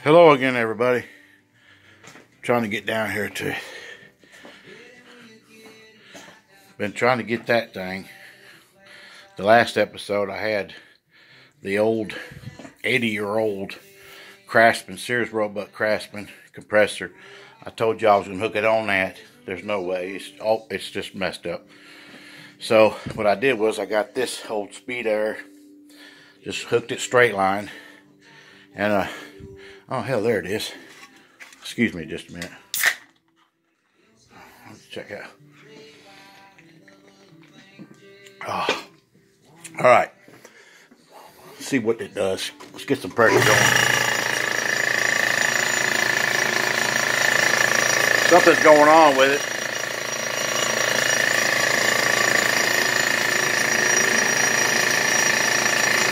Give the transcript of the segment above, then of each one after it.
Hello again, everybody. Trying to get down here to. Been trying to get that thing. The last episode, I had the old 80-year-old Craftsman, Sears roebuck Craftsman compressor. I told you I was gonna hook it on that. There's no way. It's just messed up. So what I did was I got this old speed air, just hooked it straight line, and oh hell, there it is. Excuse me just a minute. Let's check out. Oh. Alright. See what it does. Let's get some pressure going. Something's going on with it.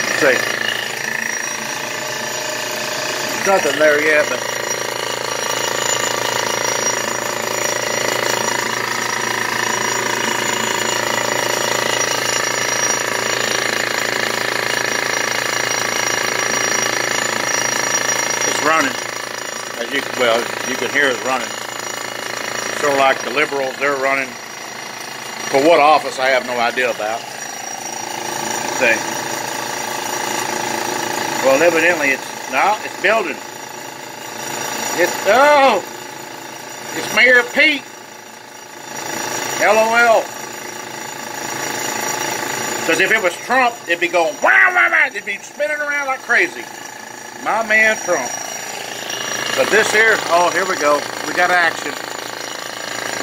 Let's see. Nothing there yet, but it's running. As you can hear it's running. Sort of like the liberals, they're running for what office I have no idea about. Let's see. Well, evidently it's building. It's Mayor Pete. LOL. Because if it was Trump, it'd be going wow, wow, wow. It'd be spinning around like crazy. My man Trump. But this here, oh, here we go. We got action.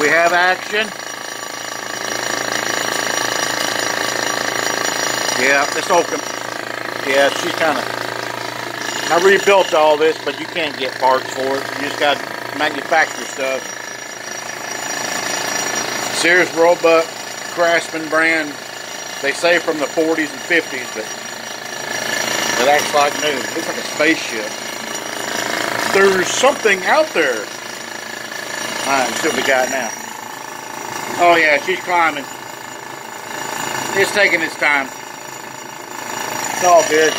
We have action. Yeah, it's open. Yeah, she's kind of. I rebuilt all this, but you can't get parts for it. You just got to manufacture stuff. Sears roebuck Craftsman brand. They say from the 40s and 50s, but it acts like new. It looks like a spaceship. There's something out there. Alright, let's see what we got now. Oh yeah, she's climbing. It's taking its time. It's all good.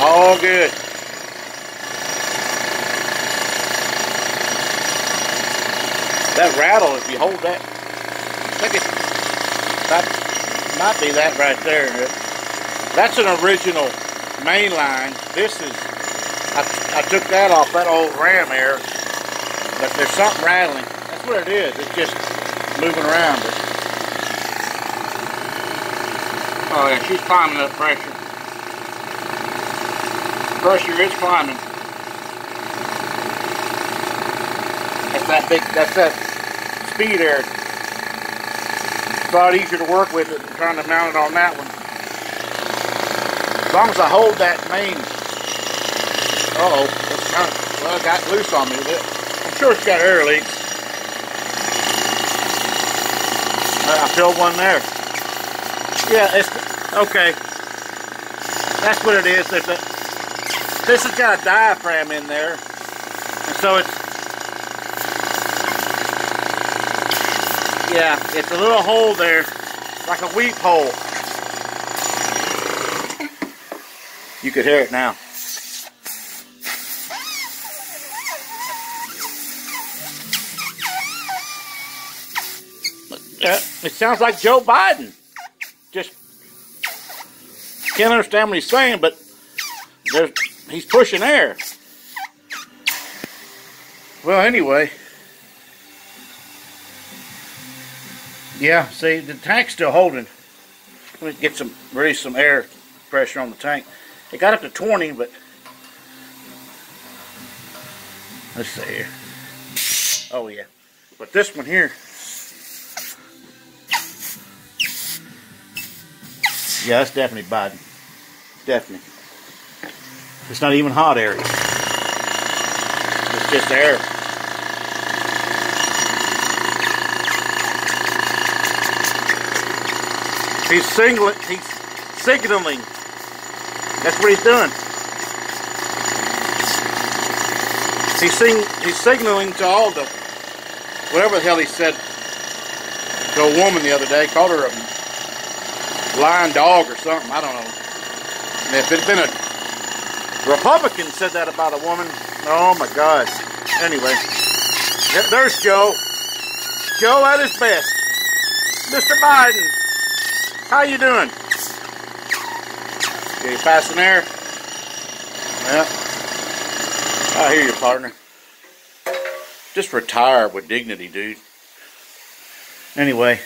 All good. That rattle, if you hold that, I think that might be that right there. That's an original main line. This is, I took that off that old ram air, but there's something rattling. That's what it is. It's just moving around. Oh yeah, she's climbing up pressure. Pressure is climbing. That's that speed air. It's a lot easier to work with it than trying to mount it on that one. As long as I hold that main. Uh-oh. Well, it got loose on me. I'm sure it's got air leaks. I filled one there. Yeah, it's okay. That's what it is. This has got a diaphragm in there, and so it's a little hole there, like a weep hole. You could hear it now. It sounds like Joe Biden. Just can't understand what he's saying, but he's pushing air. Well, anyway. Yeah, see, the tank's still holding. Let me get release some air pressure on the tank. It got up to 20, but let's see here. Oh yeah. But this one here. Yeah, that's definitely Biden. Definitely. It's not even hot air. It's just air. He's signaling. That's what he's doing. He's signaling to all the, whatever the hell he said to a woman the other day. Called her a lying dog or something. I don't know. And if it'd been Republican said that about a woman. Oh my God. Anyway, there's Joe. Joe at his best. Mr. Biden, how you doing? Okay, passing air. Yeah. I hear you, partner. Just retire with dignity, dude. Anyway,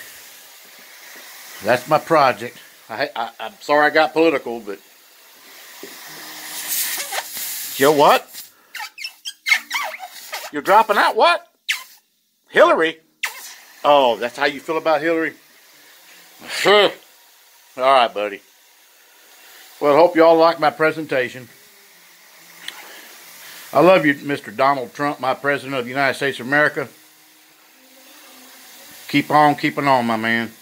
that's my project. I'm sorry I got political, but... Joe, what? You're dropping out, what? Hillary? Oh, that's how you feel about Hillary? All right, buddy. Well, I hope you all like my presentation. I love you, Mr. Donald Trump, my President of the United States of America. Keep on keeping on, my man.